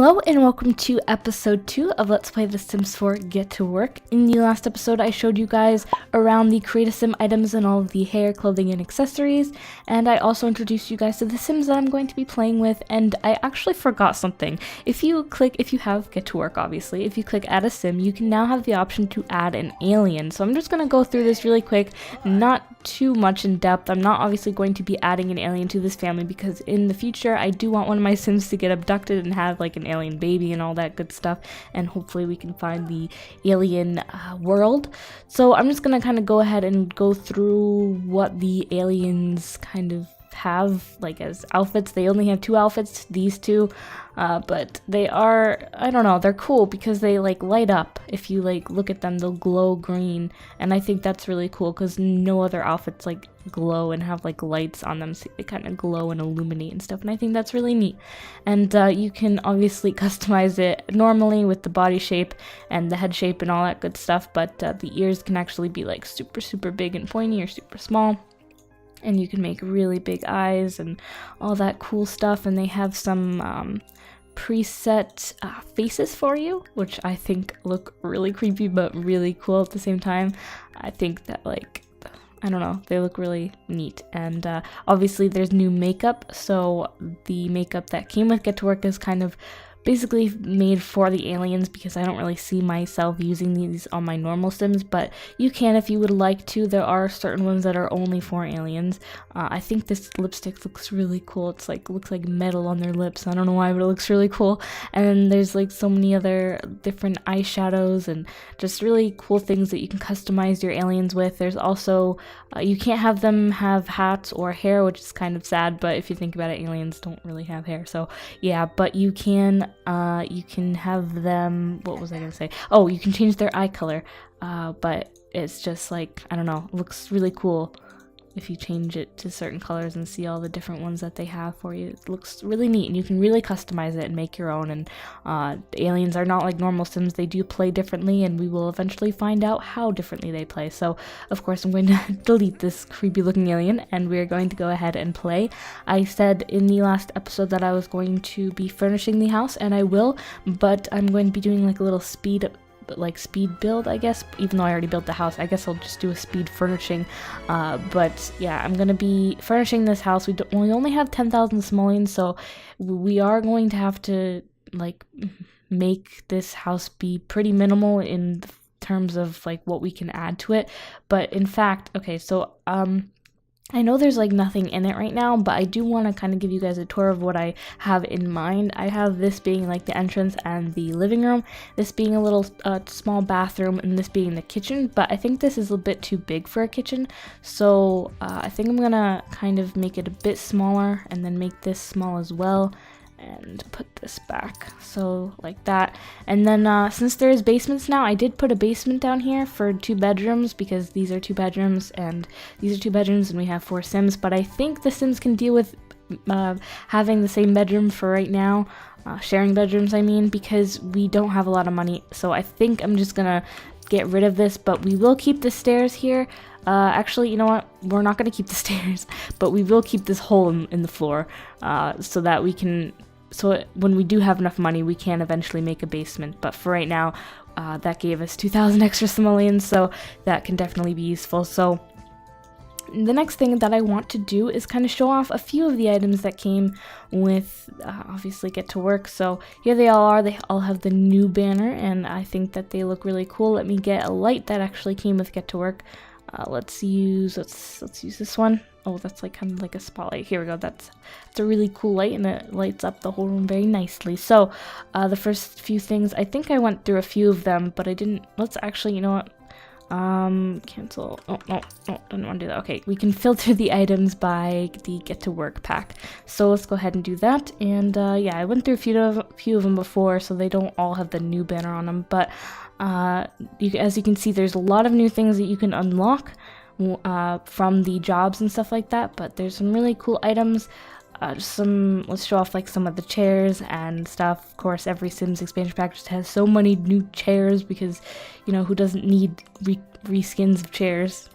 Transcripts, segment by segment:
Hello and welcome to episode 2 of Let's Play The Sims 4 Get to Work. In the last episode I showed you guys around the Create a Sim items and all of the hair, clothing, and accessories, and I also introduced you guys to the Sims that I'm going to be playing with, and I actually forgot something. If you have Get to Work, obviously, if you click add a sim, you can now have the option to add an alien. So I'm just going to go through this really quick, not too much in depth. I'm not obviously going to be adding an alien to this family because in the future I do want one of my Sims to get abducted and have like an alien baby and all that good stuff, and hopefully we can find the alien world. So I'm just gonna kind of go ahead and go through what the aliens kind of have like as outfits. They only have 2 outfits, these 2, but they are, I don't know, they're cool because they like light up. If you like look at them, they'll glow green, and I think that's really cool because no other outfits like glow and have like lights on them, so they kind of glow and illuminate and stuff, and I think that's really neat. And you can obviously customize it normally with the body shape and the head shape and all that good stuff, but the ears can actually be like super big and pointy or super small. And you can make really big eyes and all that cool stuff. And they have some preset faces for you, which I think look really creepy but really cool at the same time. I think that, like, I don't know, they look really neat. And obviously there's new makeup. So the makeup that came with Get to Work is kind of basically made for the aliens because I don't really see myself using these on my normal Sims, but you can if you would like to. There are certain ones that are only for aliens. I think this lipstick looks really cool. It's like looks like metal on their lips. I don't know why, but it looks really cool. And then there's like so many other different eyeshadows and just really cool things that you can customize your aliens with. There's also you can't have them have hats or hair, which is kind of sad, but if you think about it, aliens don't really have hair, so yeah. But you can have them, what was I gonna say? Oh, you can change their eye color, but it's just like, I don't know, it looks really cool if you change it to certain colors and see all the different ones that they have for you. It looks really neat, and you can really customize it and make your own. And the aliens are not like normal Sims. They do play differently, and we will eventually find out how differently they play. So of course I'm going to delete this creepy looking alien, and we're going to go ahead and play. I said in the last episode that I was going to be furnishing the house, and I will, but I'm going to be doing like a little speed build, I guess. Even though I already built the house, I guess I'll just do a speed furnishing. But yeah, I'm gonna be furnishing this house. We only have 10,000 simoleons, so we are going to have to like make this house be pretty minimal in terms of like what we can add to it. But in fact, okay, so I know there's like nothing in it right now, but I do want to kind of give you guys a tour of what I have in mind. I have this being like the entrance and the living room, this being a little small bathroom, and this being the kitchen, but I think this is a bit too big for a kitchen, so I think I'm gonna kind of make it a bit smaller and then make this small as well, and put this back, so like that. And then since there is basements now, I did put a basement down here for 2 bedrooms because these are 2 bedrooms and these are 2 bedrooms, and we have 4 Sims. But I think the Sims can deal with having the same bedroom for right now, sharing bedrooms I mean, because we don't have a lot of money. So I think I'm just gonna get rid of this, but we will keep the stairs here. Actually, you know what? We're not going to keep the stairs, but we will keep this hole in the floor, so that we can, so when we do have enough money, we can eventually make a basement. But for right now, that gave us 2,000 extra simoleons, so that can definitely be useful. So the next thing that I want to do is kind of show off a few of the items that came with obviously Get to Work. So here they all are. They all have the new banner, and I think that they look really cool. Let me get a light that actually came with Get to Work. Let's use this one. Oh, that's like kind of like a spotlight. Here we go. That's a really cool light, and it lights up the whole room very nicely. So the first few things, I think I went through a few of them, but I didn't. Let's actually, you know what? Cancel. Oh, no, didn't want to do that. Okay, we can filter the items by the Get to Work pack. So let's go ahead and do that. And yeah, I went through a few of them before, so they don't all have the new banner on them. But as you can see, there's a lot of new things that you can unlock from the jobs and stuff like that. But there's some really cool items. Let's show off like some of the chairs and stuff. Of course, every Sims expansion pack just has so many new chairs because, you know, who doesn't need reskins of chairs?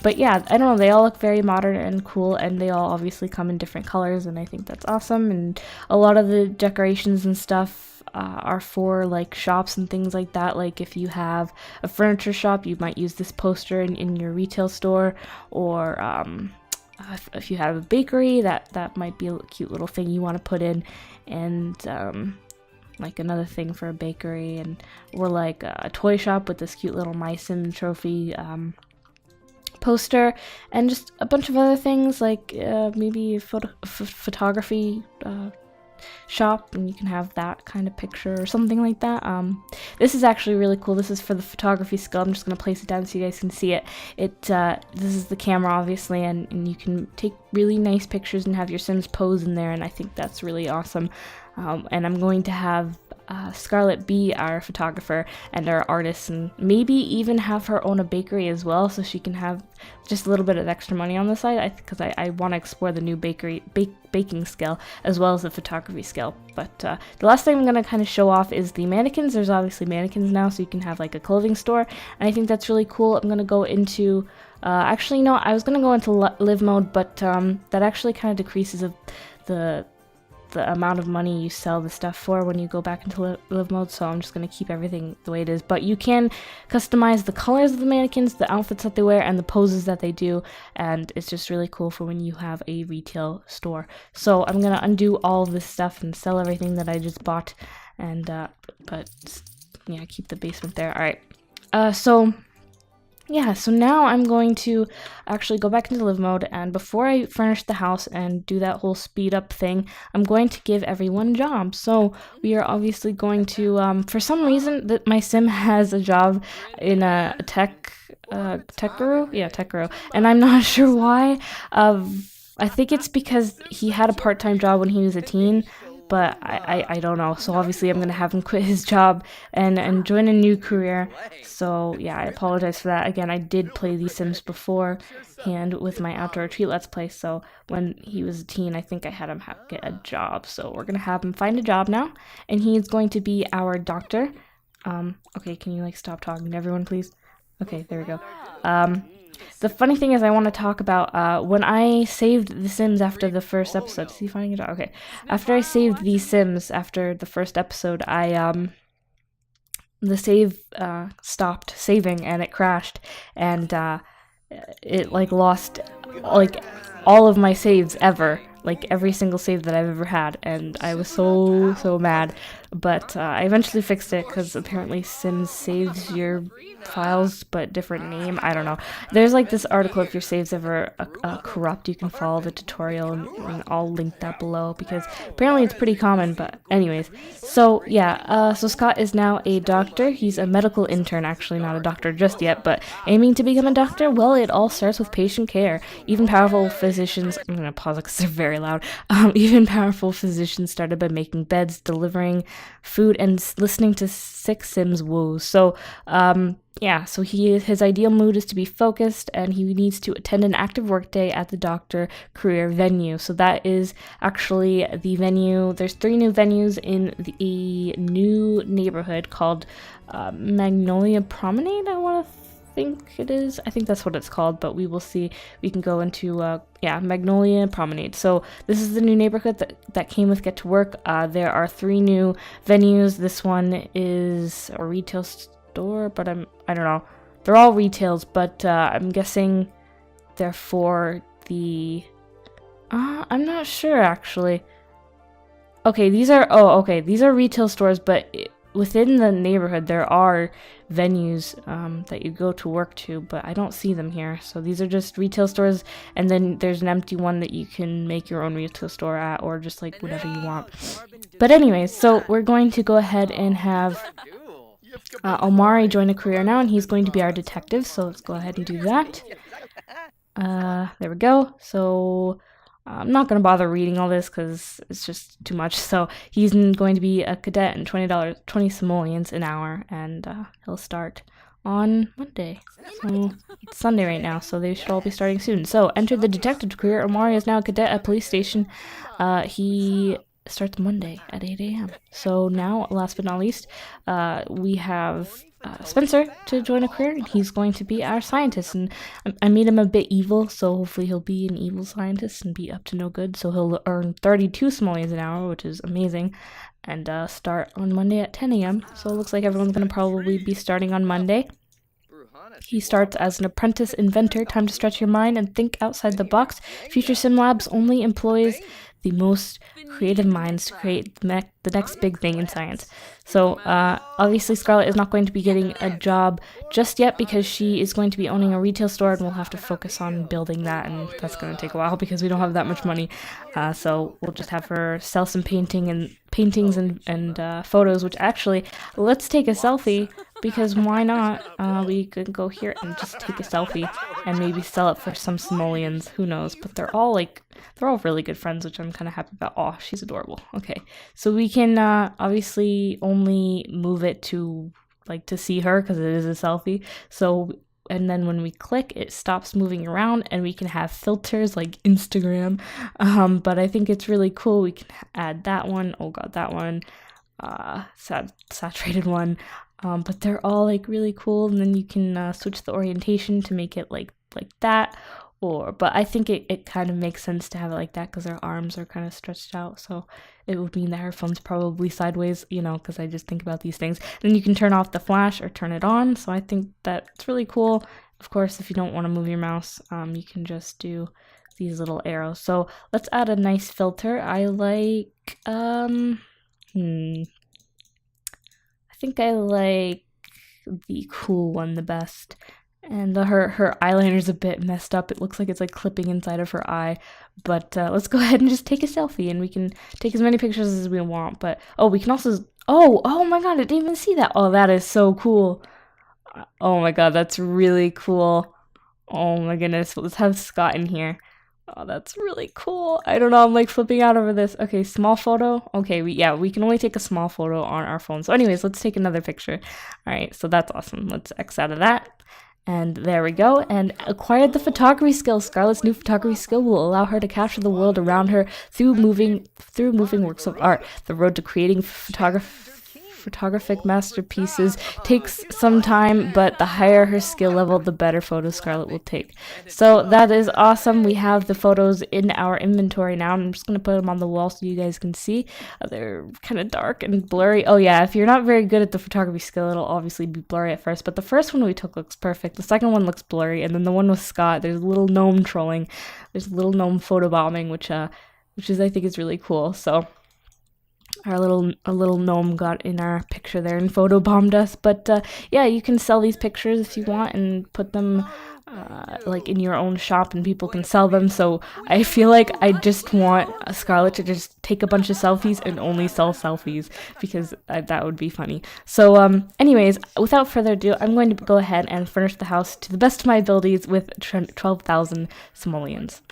But yeah, I don't know, they all look very modern and cool, and they all obviously come in different colors, and I think that's awesome. And a lot of the decorations and stuff are for like shops and things like that. Like if you have a furniture shop, you might use this poster in your retail store, or if you have a bakery, that might be a cute little thing you want to put in. And like another thing for a bakery, and or like a toy shop with this cute little My Sim trophy poster, and just a bunch of other things like maybe a photography shop, and you can have that kind of picture or something like that. This is actually really cool. This is for the photography skill. I'm just going to place it down so you guys can see it. This is the camera, obviously, and you can take really nice pictures and have your Sims pose in there, and I think that's really awesome. And I'm going to have Scarlett be our photographer and our artist, and maybe even have her own a bakery as well, so she can have just a little bit of extra money on the side, because I want to explore the new baking skill as well as the photography skill. But the last thing I'm going to kind of show off is the mannequins. There's obviously mannequins now, so you can have like a clothing store, and I think that's really cool. I'm going to go into actually, no, I was going to go into live mode, but that actually kind of decreases the amount of money you sell the stuff for when you go back into live mode, so I'm just going to keep everything the way it is. But you can customize the colors of the mannequins, the outfits that they wear, and the poses that they do, and it's just really cool for when you have a retail store. So I'm going to undo all of this stuff and sell everything that I just bought, and but yeah, keep the basement there. Alright, so now I'm going to actually go back into live mode, and before I furnish the house and do that whole speed up thing, I'm going to give everyone jobs. So we are obviously going to, for some reason, that my sim has a job in a tech guru? Yeah, tech guru. And I'm not sure why. I think it's because he had a part-time job when he was a teen, but I don't know. So obviously I'm going to have him quit his job and join a new career. So yeah, I apologize for that. Again, I did play these Sims beforehand with my outdoor retreat let's play. So when he was a teen, I think I had him get a job. So we're going to have him find a job now, and he's going to be our doctor. Okay, can you like stop talking to everyone, please? Okay, there we go. The funny thing is, I want to talk about when I saved the Sims after the first episode. Is he finding a job? Okay. After I saved these Sims after the first episode, the save stopped saving and it crashed, and it like lost like all of my saves ever. Like every single save that I've ever had, and I was so mad. But I eventually fixed it, because apparently Sims saves your files but different name. I don't know. There's like this article, if your saves ever corrupt, you can follow the tutorial, and I'll link that below, because apparently it's pretty common. But anyways, so yeah, so Scott is now a doctor. He's a medical intern, actually not a doctor just yet, but aiming to become a doctor. Well, it all starts with patient care. Even powerful physicians, I'm gonna pause it because they're very loud. Even powerful physicians started by making beds, delivering food, and listening to sick Sims woes. So yeah, so his ideal mood is to be focused, and he needs to attend an active workday at the doctor career venue. So that is actually the venue. There's 3 new venues in the new neighborhood called Magnolia Promenade, I want to think it is. I think that's what it's called, but we will see. We can go into Magnolia Promenade. So this is the new neighborhood that came with Get to Work. There are 3 new venues. This one is a retail store, but I don't know. They're all retails, but I'm guessing they're for the I'm not sure actually. Okay, these are retail stores, but within the neighborhood there are venues that you go to work to, but I don't see them here. So these are just retail stores, and then there's an empty one that you can make your own retail store at, or just like whatever you want. But anyways, so we're going to go ahead and have Omari join a career now, and he's going to be our detective. So let's go ahead and do that. There we go. So I'm not going to bother reading all this because it's just too much. So he's going to be a cadet and $20, 20 simoleons an hour, and he'll start on Monday. So it's Sunday right now, so they should all be starting soon. So enter the detective career. Omari is now a cadet at police station. He starts Monday at 8 a.m. So now, last but not least, we have Spencer to join a career, and he's going to be our scientist. And I made him a bit evil, so hopefully he'll be an evil scientist and be up to no good. So he'll earn 32 simoleons an hour, which is amazing, and start on Monday at 10 a.m. So it looks like everyone's going to probably be starting on Monday. He starts as an apprentice inventor. Time to stretch your mind and think outside the box. Future Sim Labs only employs the most creative minds to create the next big thing in science. So obviously Scarlett is not going to be getting a job just yet because she is going to be owning a retail store, and we'll have to focus on building that, and that's going to take a while because we don't have that much money. So we'll just have her sell some paintings and photos, which actually, let's take a selfie, because why not? We could go here and just take a selfie and maybe sell it for some simoleons, who knows, but they're all really good friends, which I'm kind of happy about. Oh, she's adorable. Okay, so we can obviously only move it to see her because it is a selfie. So, and then when we click, it stops moving around, and we can have filters like Instagram. But I think it's really cool. We can add that one. Oh god, that one. Saturated one. But they're all really cool, and then you can switch the orientation to make it like that. But I think it kind of makes sense to have it like that because her arms are kind of stretched out, so it would mean that her phone's probably sideways, because I just think about these things. Then you can turn off the flash or turn it on, so I think that's really cool. Of course, if you don't want to move your mouse, you can just do these little arrows. So let's add a nice filter. I like, I think I like the cool one the best. And her eyeliner's a bit messed up. It looks like it's clipping inside of her eye. But let's go ahead and just take a selfie, and we can take as many pictures as we want. But we can also, oh my god, I didn't even see that. Oh, that is so cool. Oh my god, that's really cool. Oh my goodness, let's have Scott in here. Oh, that's really cool. I don't know, I'm flipping out over this. Okay, small photo. Okay, we can only take a small photo on our phone. So anyways, let's take another picture. All right, so that's awesome. Let's X out of that. And there we go, and acquired the photography skill. Scarlett's new photography skill will allow her to capture the world around her through moving works of art. The road to creating photographic masterpieces takes some time, but the higher her skill level, the better photos Scarlett will take. So that is awesome. We have the photos in our inventory now, and I'm just going to put them on the wall so you guys can see. They're kind of dark and blurry. Oh yeah, if you're not very good at the photography skill, it'll obviously be blurry at first, but the first one we took looks perfect. The second one looks blurry, and then the one with Scott, there's a little gnome trolling. There's a little gnome photobombing, which is I think is really cool. So our little gnome got in our picture there and photobombed us. But yeah, you can sell these pictures if you want and put them in your own shop, and people can sell them. So I feel like I just want Scarlett to just take a bunch of selfies and only sell selfies, because that would be funny. So anyways, without further ado, I'm going to go ahead and furnish the house to the best of my abilities with 12,000 simoleons.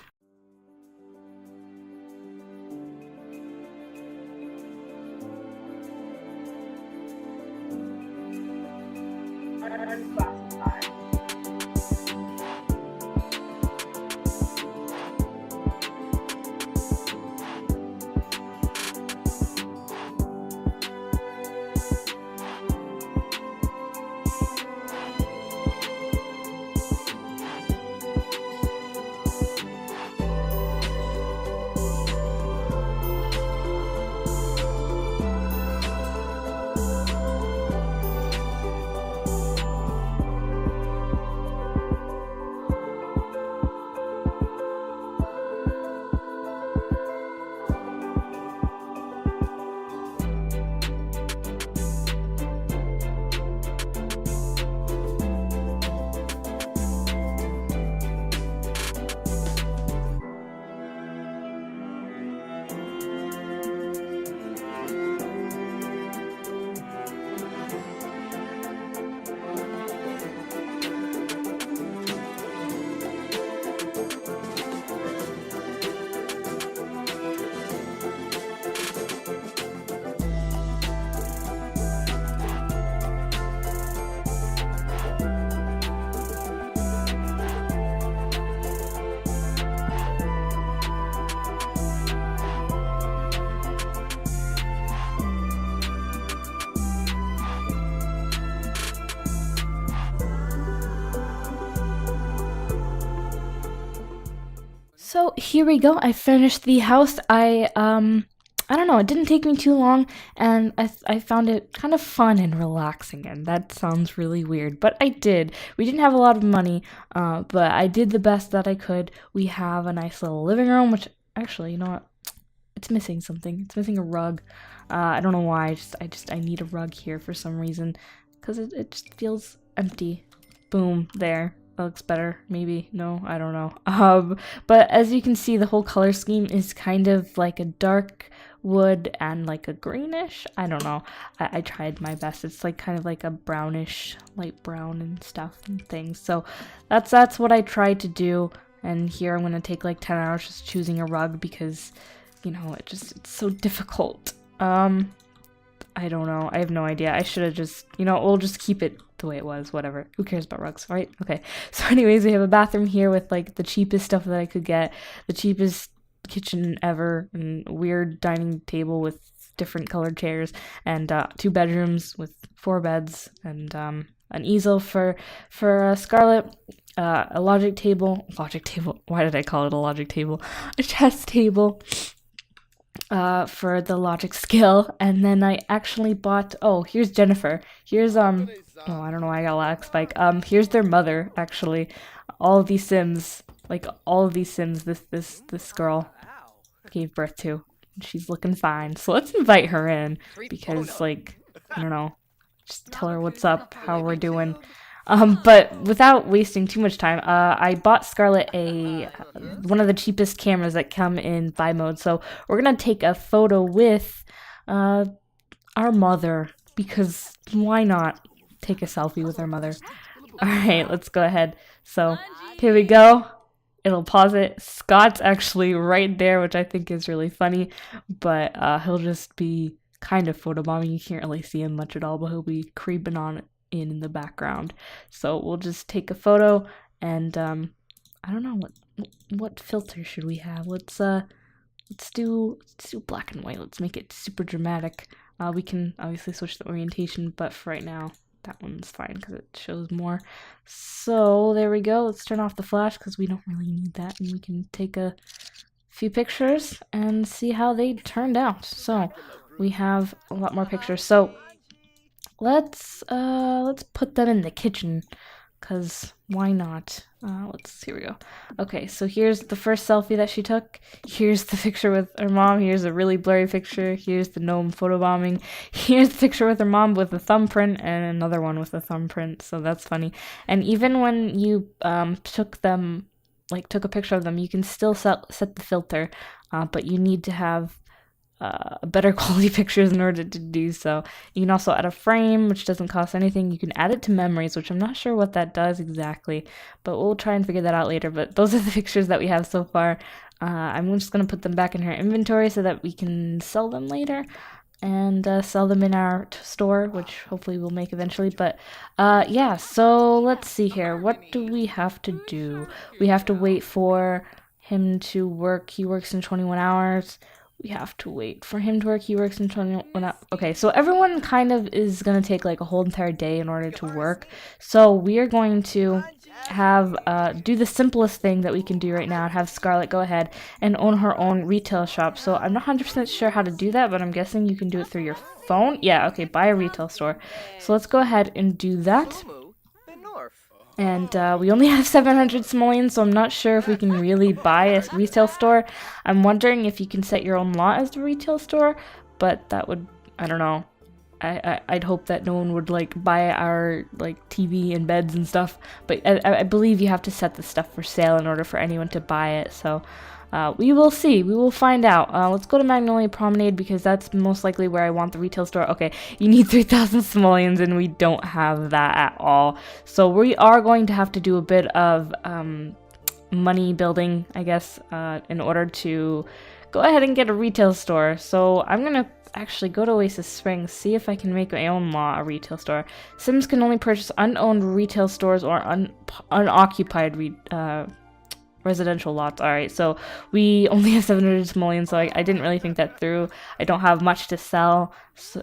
So here we go. I finished the house. I don't know, it didn't take me too long, and I found it kind of fun and relaxing, and that sounds really weird, but I did. We didn't have a lot of money, but I did the best that I could. We have a nice little living room, which actually, you know what? It's missing something. It's missing a rug. I don't know why. I need a rug here for some reason, because it just feels empty. Boom, there. That looks better, maybe. No, I don't know. But as you can see, the whole color scheme is kind of like a dark wood and like a greenish. I don't know. I tried my best. It's like kind of like a brownish, light brown and stuff and things. So that's what I tried to do. And here I'm gonna take like 10 hours just choosing a rug because, you know, it's so difficult. I don't know. I have no idea. I should have just, you know, we'll just keep it the way it was. Whatever. Who cares about rugs, right? Okay. So anyways, we have a bathroom here with like the cheapest stuff that I could get. The cheapest kitchen ever, and weird dining table with different colored chairs, and 2 bedrooms with 4 beds, and an easel for Scarlett, a logic table. Why did I call it a logic table? A chess table. For the logic skill, and then I actually bought, oh, here's Jennifer. Here's oh, I don't know why I got lag spike. Here's their mother, actually. All of these Sims, like all of these Sims, this girl gave birth to. She's looking fine. So let's invite her in because, like, I don't know, just tell her what's up, how we're doing. But without wasting too much time, I bought Scarlett one of the cheapest cameras that come in buy mode. So we're gonna take a photo with our mother, because why not take a selfie with our mother? Alright, let's go ahead. So here we go. It'll pause it. Scott's actually right there, which I think is really funny, but he'll just be kind of photobombing. You can't really see him much at all, but he'll be creeping on in the background. So we'll just take a photo, and I don't know what filter should we have. Let's do black and white. Let's make it super dramatic. We can obviously switch the orientation, but for right now that one's fine because it shows more. So there we go. Let's turn off the flash because we don't really need that, and we can take a few pictures and see how they turned out. So we have a lot more pictures. So let's put them in the kitchen, cause why not? Here we go. Okay, so here's the first selfie that she took. Here's the picture with her mom. Here's a really blurry picture. Here's the gnome photobombing. Here's the picture with her mom with a thumbprint, and another one with a thumbprint. So that's funny. And even when you took a picture of them, you can still set the filter, but you need to have better quality pictures in order to do so. You can also add a frame, which doesn't cost anything. You can add it to memories, which I'm not sure what that does exactly, but we'll try and figure that out later. But those are the pictures that we have so far. I'm just going to put them back in her inventory so that we can sell them later, and sell them in our store, which hopefully we'll make eventually. But yeah, so let's see here. What do we have to do? We have to wait for him to work. He works in 21 hours. We have to wait for him to work. He works in 21 hours. Okay, so everyone kind of is going to take like a whole entire day in order to work. So we are going to have do the simplest thing that we can do right now and have Scarlett go ahead and own her own retail shop. So I'm not 100% sure how to do that, but I'm guessing you can do it through your phone. Yeah, okay, buy a retail store. So let's go ahead and do that. And we only have 700 simoleons, so I'm not sure if we can really buy a retail store. I'm wondering if you can set your own lot as the retail store, but that would, I don't know. I'd hope that no one would like buy our like TV and beds and stuff, but I believe you have to set the stuff for sale in order for anyone to buy it. So we will see. We will find out. Let's go to Magnolia Promenade because that's most likely where I want the retail store. Okay, you need 3,000 simoleons, and we don't have that at all. So we are going to have to do a bit of money building, I guess, in order to go ahead and get a retail store. So I'm gonna actually go to Oasis Springs, see if I can make my own lot a retail store. Sims can only purchase unowned retail stores or unoccupied residential lots. All right, so we only have 700 simoleons, so I didn't really think that through. I don't have much to sell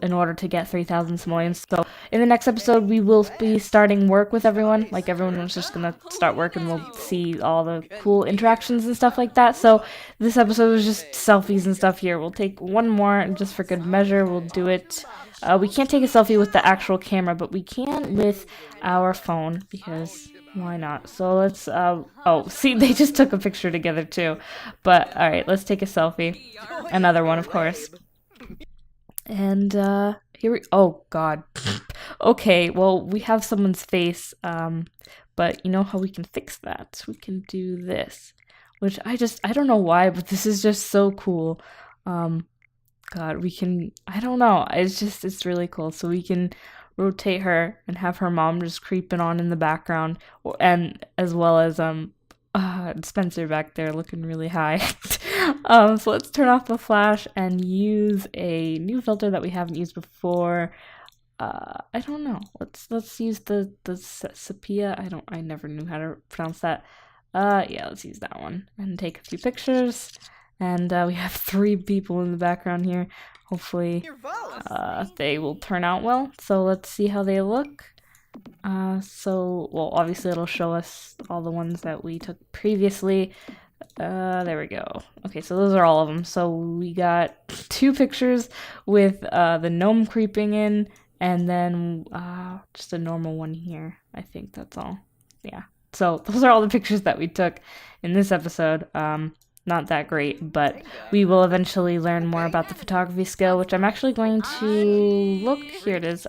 in order to get 3,000 simoleons. So in the next episode, we will be starting work with everyone. Like, everyone was just gonna start work, and we'll see all the cool interactions and stuff like that. So this episode was just selfies and stuff here. We'll take one more, and just for good measure, we'll do it. We can't take a selfie with the actual camera, but we can with our phone, because why not? So let's, oh, see, they just took a picture together too. But, alright, let's take a selfie. Another one, of course. And, here we, oh, God. Okay, well, we have someone's face, but you know how we can fix that? We can do this, which I don't know why, but this is just so cool. God, we can, I don't know, it's really cool. So we can rotate her and have her mom just creeping on in the background, and as well as Spencer back there looking really high. So let's turn off the flash and use a new filter that we haven't used before. I don't know. Let's use the sepia. I never knew how to pronounce that. Yeah, let's use that one and take a few pictures. And we have 3 people in the background here. Hopefully, they will turn out well. So let's see how they look. Well, obviously it'll show us all the ones that we took previously. There we go. Okay, so those are all of them. So we got 2 pictures with the gnome creeping in, and then just a normal one here. I think that's all. Yeah. So those are all the pictures that we took in this episode. Not that great, but we will eventually learn more about the photography skill, which I'm actually going to look. Here it is.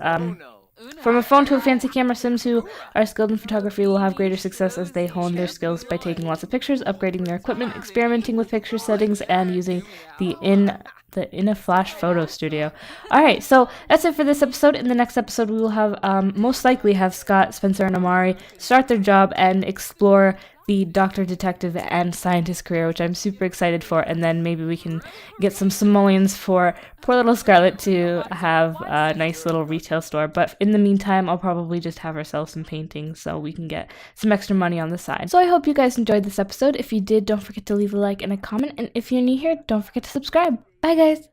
From a phone to a fancy camera, Sims who are skilled in photography will have greater success as they hone their skills by taking lots of pictures, upgrading their equipment, experimenting with picture settings, and using the in a flash photo studio. Alright, so that's it for this episode. In the next episode, we will have most likely have Scott, Spencer, and Omari start their job and explore the doctor, detective, and scientist career, which I'm super excited for, and then maybe we can get some simoleons for poor little Scarlett to have a nice little retail store. But in the meantime, I'll probably just have her sell some paintings so we can get some extra money on the side. So I hope you guys enjoyed this episode. If you did, don't forget to leave a like and a comment, and if you're new here, don't forget to subscribe. Bye guys!